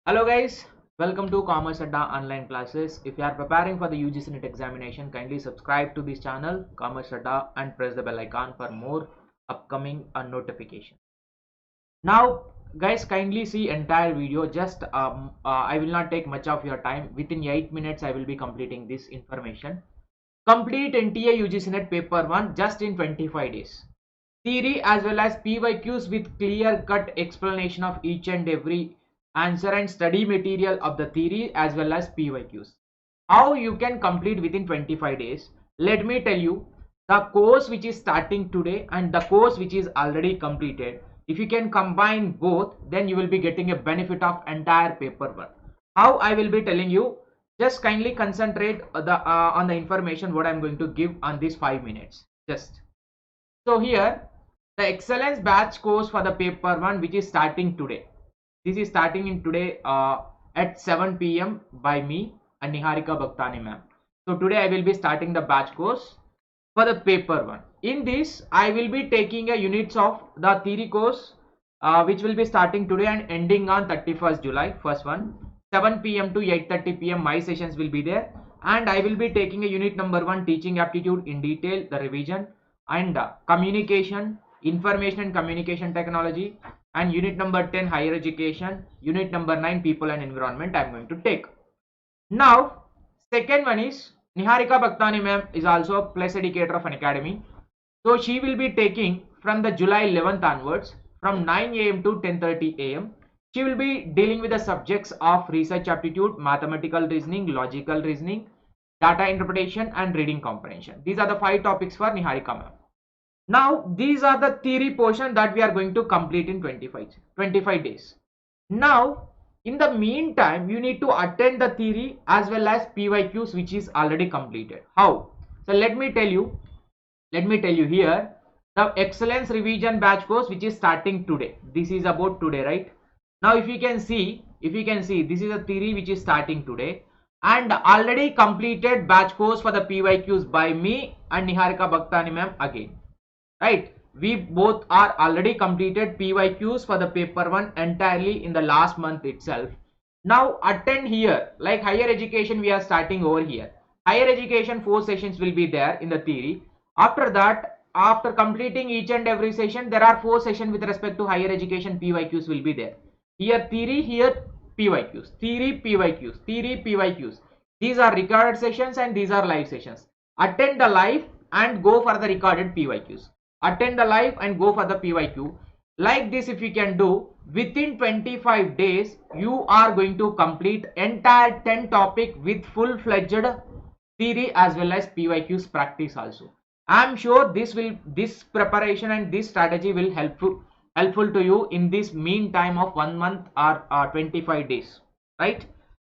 Hello guys, welcome to Commerce Adda online classes. If you are preparing for the UGC NET examination, kindly subscribe to this channel Commerce Adda and press the bell icon for more upcoming notification. Now guys, kindly see entire video. Just I will not take much of your time. Within 8 minutes I will be completing this information. Complete NTA UGC NET paper 1 just in 25 days. Theory as well as PYQs with clear cut explanation of each and every answer and study material of the theory as well as PYQs. How you can complete within 25 days? Let me tell you, the course which is starting today and the course which is already completed, if you can combine both, then you will be getting a benefit of entire paper 1. How I will be telling you, just kindly concentrate on the information what I am going to give on these 5 minutes. So here the excellence batch course for the paper 1 which is starting today. This is starting in today at 7 p.m. by me and Niharika Bhaktani ma'am. So today I will be starting the batch course for the paper 1. In this I will be taking a units of the theory course which will be starting today and ending on 31st July. First one 7 p.m. to 8:30 p.m. my sessions will be there, and I will be taking a unit number 1 teaching aptitude in detail, the revision, and communication, information and communication technology, and unit number 10 higher education, unit number 9 people and environment I am going to take. Now second one is Niharika Bhaktani ma'am is also a plus educator of an academy. So she will be taking from the July 11th onwards from 9 a.m. to 10:30 a.m. She will be dealing with the subjects of research aptitude, mathematical reasoning, logical reasoning, data interpretation and reading comprehension. These are the 5 topics for Niharika ma'am. Now these are the theory portion that we are going to complete in 25 days. Now in the meantime you need to attend the theory as well as PYQs which is already completed. How? So let me tell you here, the excellence revision batch course which is starting today. This is about today, right? Now if you can see this is a theory which is starting today, and already completed batch course for the PYQs by me and Niharika Bhaktani ma'am again, right? We both are already completed PYQs for the paper 1 entirely in the last month itself. Now attend here, like higher education we are starting over here. Higher education 4 sessions will be there in the theory. After that, after completing each and every session, there are 4 sessions with respect to higher education PYQs will be there. Here theory, here PYQs, theory PYQs, theory PYQs. These are recorded sessions and these are live sessions. Attend the live and go for the recorded PYQs. Attend the live and go for the PYQ. Like this, if you can do within 25 days, you are going to complete entire 10 topic with full-fledged theory as well as PYQs practice also. I am sure this preparation and this strategy will helpful to you in this meantime of 1 month or 25 days, right?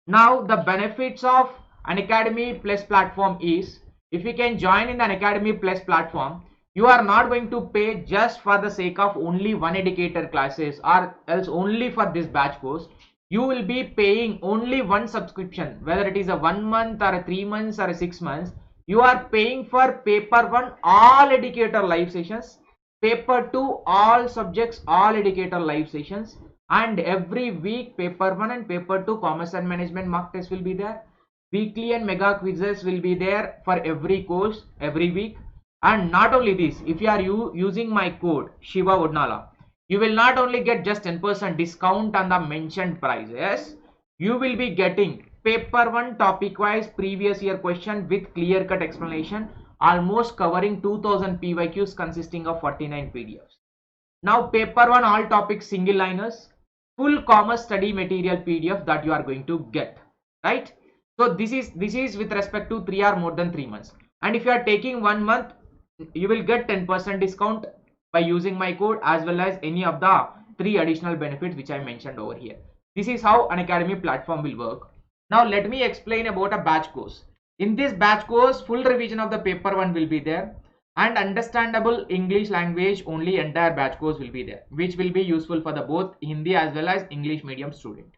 Now the benefits of an Academy Plus platform is, if you can join in an Academy Plus platform, you are not going to pay just for the sake of only one educator classes or else only for this batch course. You will be paying only one subscription, whether it is a 1 month or a 3 months or a 6 months. You are paying for paper 1 all educator live sessions, paper 2 all subjects all educator live sessions, and every week paper 1 and paper 2 commerce and management mock test will be there. Weekly and mega quizzes will be there for every course every week. And not only this, if you are using my code Shiva Vodnala, you will not only get just 10% discount on the mentioned prices, you will be getting paper 1 topic wise previous year question with clear cut explanation, almost covering 2000 PYQs consisting of 49 PDFs. Now paper 1 all topics single liners, full commerce study material PDF that you are going to get, right? So this is with respect to 3 or more than 3 months. And if you are taking 1 month, you will get 10% discount by using my code as well as any of the 3 additional benefits which I mentioned over here. This is how an Academy platform will work. Now let me explain about a batch course. In this batch course, full revision of the paper 1 will be there, and understandable English language only entire batch course will be there, which will be useful for the both Hindi as well as English medium student.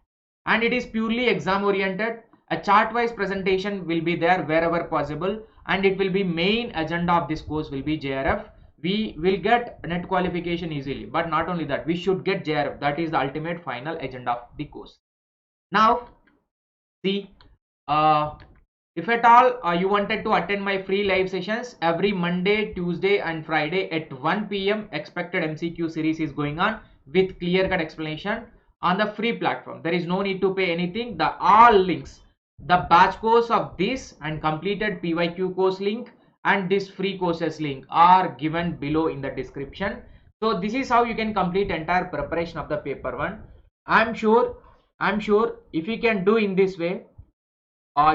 And it is purely exam oriented. A chart wise presentation will be there wherever possible, and it will be main agenda of this course will be JRF. We will get net qualification easily, but not only that, we should get JRF. That is the ultimate final agenda of the course. Now see, uh, if at all you wanted to attend my free live sessions every Monday, Tuesday and Friday at 1 p.m. expected MCQ series is going on with clear cut explanation on the free platform. There is no need to pay anything. The all links, the batch course of this and completed PYQ course link and this free courses link are given below in the description. So this is how you can complete entire preparation of the paper 1. I'm sure if you can do in this way,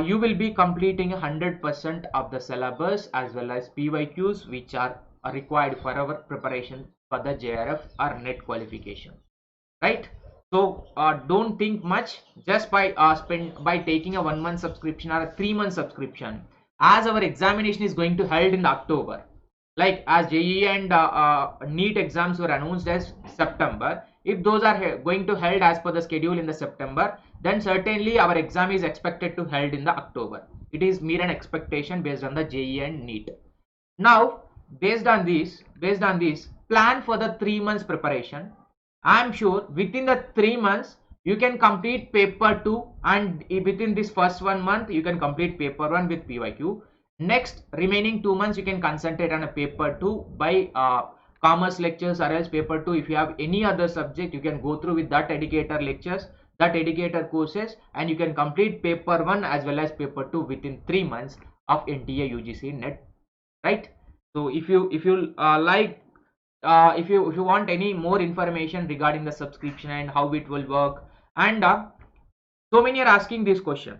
you will be completing 100% of the syllabus as well as PYQs which are required for our preparation for the JRF or NET qualification, right? So don't think much, just by taking a 1 month subscription or a 3 month subscription, as our examination is going to held in October. Like as JEE and NEET exams were announced as September, if those are going to held as per the schedule in the September, then certainly our exam is expected to held in the October. It is mere an expectation based on the JEE and NEET. Now based on this, plan for the 3 months preparation. I'm sure within the 3 months you can complete paper 2, and within this first 1 month you can complete paper 1 with PYQ. Next remaining 2 months you can concentrate on a paper 2 by commerce lectures, or else paper 2 if you have any other subject you can go through with that educator lectures, that educator courses, and you can complete paper 1 as well as paper 2 within 3 months of NTA UGC NET, right? So if you if you want any more information regarding the subscription and how it will work, and so many are asking this question,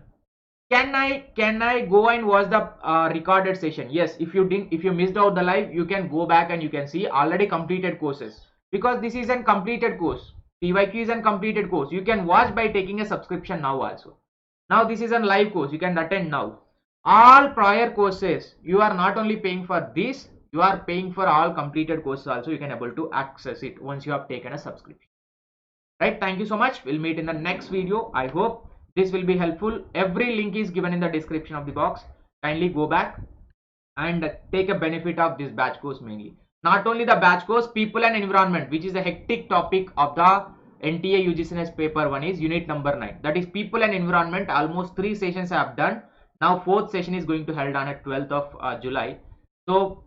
can I go and watch the recorded session? Yes, if you missed out the live, you can go back and you can see already completed courses, because this is a completed course. PYQ is a completed course. You can watch by taking a subscription now also. Now this is a live course, you can attend now. All prior courses, you are not only paying for this, you are paying for all completed courses also. You can able to access it once you have taken a subscription, right? Thank you so much. We'll meet in the next video. I hope this will be helpful. Every link is given in the description of the box. Kindly go back and take a benefit of this batch course. Mainly not only the batch course, people and environment, which is a hectic topic of the NTA UGC paper 1, is unit number 9, that is people and environment. Almost 3 sessions I have done. Now 4th session is going to held on at 12th of July. So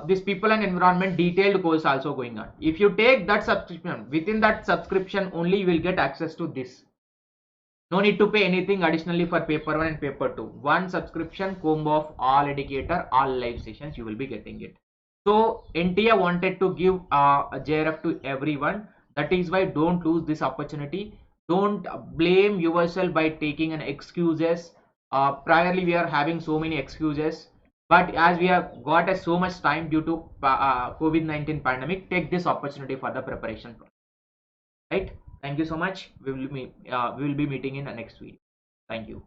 this people and environment detailed course also going on. If you take that subscription, within that subscription only you will get access to this. No need to pay anything additionally for paper 1 and paper 2. One subscription, combo of all educator, all live sessions, you will be getting it. So NTA wanted to give a JRF to everyone. That is why don't lose this opportunity. Don't blame yourself by taking an excuses. Priorly we are having so many excuses, but as we have got so much time due to COVID-19 pandemic, take this opportunity for the preparation, right? Thank you so much. We will be meeting in the next video. Thank you.